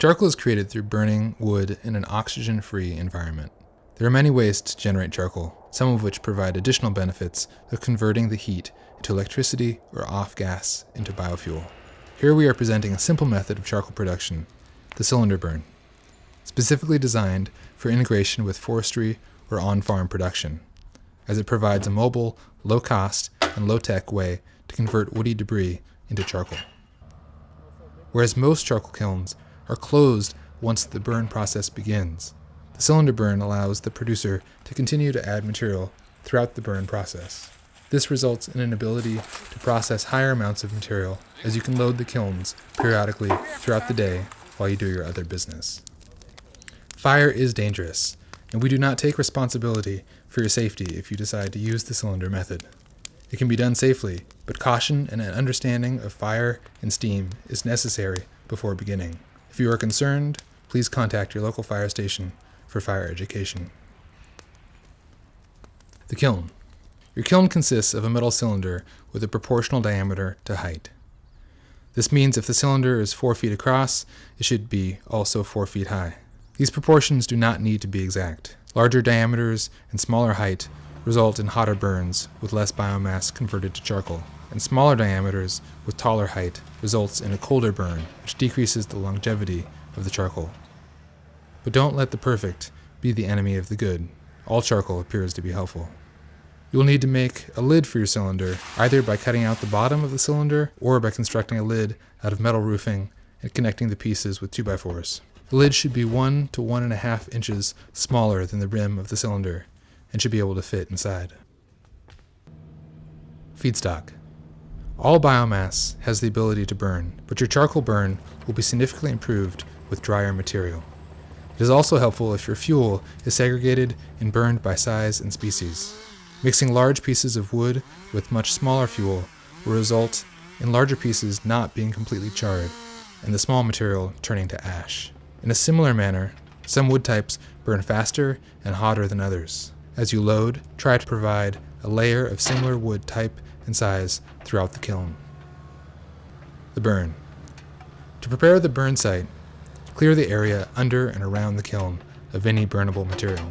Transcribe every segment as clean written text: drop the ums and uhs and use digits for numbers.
Charcoal is created through burning wood in an oxygen-free environment. There are many ways to generate charcoal, some of which provide additional benefits of converting the heat into electricity or off-gas into biofuel. Here we are presenting a simple method of charcoal production, the cylinder burn, specifically designed for integration with forestry or on-farm production, as it provides a mobile, low-cost, and low-tech way to convert woody debris into charcoal. Whereas most charcoal kilns are closed once the burn process begins, the cylinder burn allows the producer to continue to add material throughout the burn process. This results in an ability to process higher amounts of material, as you can load the kilns periodically throughout the day while you do your other business. Fire is dangerous, and we do not take responsibility for your safety if you decide to use the cylinder method. It can be done safely, but caution and an understanding of fire and steam is necessary before beginning. If you are concerned, please contact your local fire station for fire education. The kiln. Your kiln consists of a metal cylinder with a proportional diameter to height. This means if the cylinder is 4 feet across, it should be also 4 feet high. These proportions do not need to be exact. Larger diameters and smaller height result in hotter burns with less biomass converted to charcoal, and smaller diameters with taller height results in a colder burn, which decreases the longevity of the charcoal. But don't let the perfect be the enemy of the good. All charcoal appears to be helpful. You will need to make a lid for your cylinder, either by cutting out the bottom of the cylinder or by constructing a lid out of metal roofing and connecting the pieces with 2x4s. The lid should be 1 to 1.5 inches smaller than the rim of the cylinder and should be able to fit inside. Feedstock. All biomass has the ability to burn, but your charcoal burn will be significantly improved with drier material. It is also helpful if your fuel is segregated and burned by size and species. Mixing large pieces of wood with much smaller fuel will result in larger pieces not being completely charred and the small material turning to ash. In a similar manner, some wood types burn faster and hotter than others. As you load, try to provide a layer of similar wood type and size throughout the kiln. The burn. To prepare the burn site, clear the area under and around the kiln of any burnable material.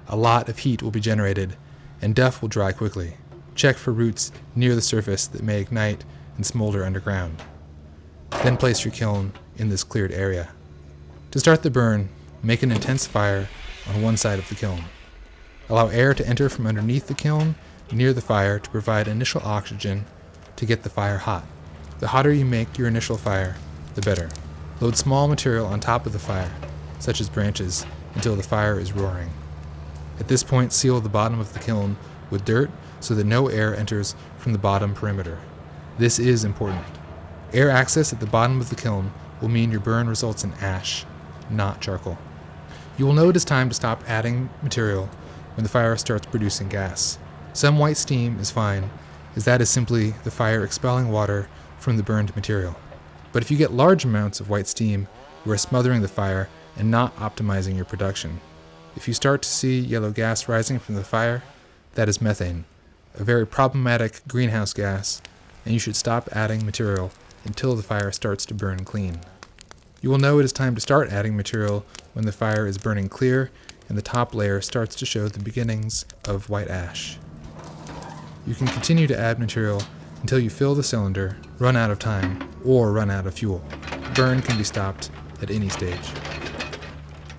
A lot of heat will be generated and duff will dry quickly. Check for roots near the surface that may ignite and smolder underground. Then place your kiln in this cleared area. To start the burn, make an intense fire on one side of the kiln. Allow air to enter from underneath the kiln near the fire to provide initial oxygen to get the fire hot. The hotter you make your initial fire, the better. Load small material on top of the fire, such as branches, until the fire is roaring. At this point, seal the bottom of the kiln with dirt so that no air enters from the bottom perimeter. This is important. Air access at the bottom of the kiln will mean your burn results in ash, not charcoal. You will know it is time to stop adding material when the fire starts producing gas. Some white steam is fine, as that is simply the fire expelling water from the burned material. But if you get large amounts of white steam, you are smothering the fire and not optimizing your production. If you start to see yellow gas rising from the fire, that is methane, a very problematic greenhouse gas, and you should stop adding material until the fire starts to burn clean. You will know it is time to start adding material when the fire is burning clear and the top layer starts to show the beginnings of white ash. You can continue to add material until you fill the cylinder, run out of time, or run out of fuel. Burn can be stopped at any stage.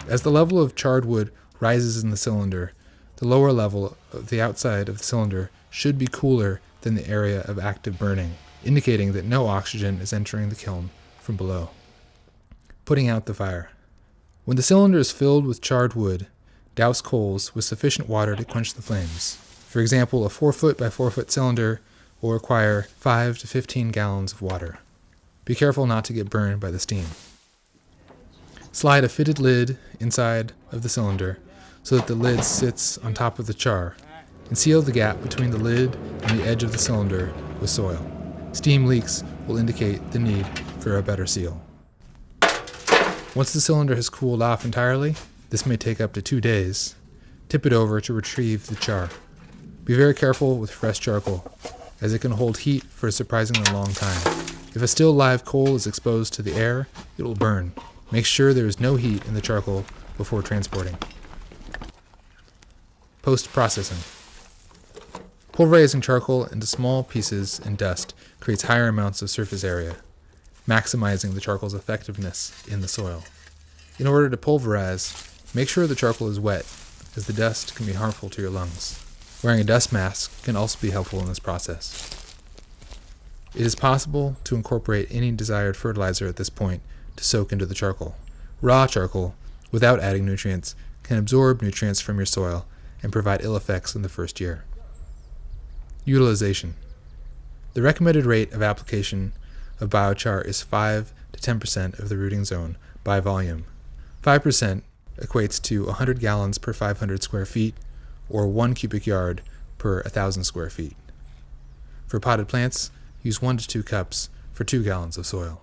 As the level of charred wood rises in the cylinder, the lower level of the outside of the cylinder should be cooler than the area of active burning, indicating that no oxygen is entering the kiln from below. Putting out the fire. When the cylinder is filled with charred wood, douse coals with sufficient water to quench the flames. For example, a 4 foot by 4 foot cylinder will require 5 to 15 gallons of water. Be careful not to get burned by the steam. Slide a fitted lid inside of the cylinder so that the lid sits on top of the char, and seal the gap between the lid and the edge of the cylinder with soil. Steam leaks will indicate the need for a better seal. Once the cylinder has cooled off entirely, this may take up to 2 days, tip it over to retrieve the char. Be very careful with fresh charcoal, as it can hold heat for a surprisingly long time. If a still live coal is exposed to the air, it will burn. Make sure there is no heat in the charcoal before transporting. Post-processing. Pulverizing charcoal into small pieces and dust creates higher amounts of surface area, maximizing the charcoal's effectiveness in the soil. In order to pulverize, make sure the charcoal is wet, as the dust can be harmful to your lungs. Wearing a dust mask can also be helpful in this process. It is possible to incorporate any desired fertilizer at this point to soak into the charcoal. Raw charcoal, without adding nutrients, can absorb nutrients from your soil and provide ill effects in the first year. Utilization. The recommended rate of application of biochar is 5 to 10% of the rooting zone by volume. 5% equates to 100 gallons per 500 square feet, or 1 cubic yard per 1,000 square feet. For potted plants, use 1 to 2 cups for 2 gallons of soil.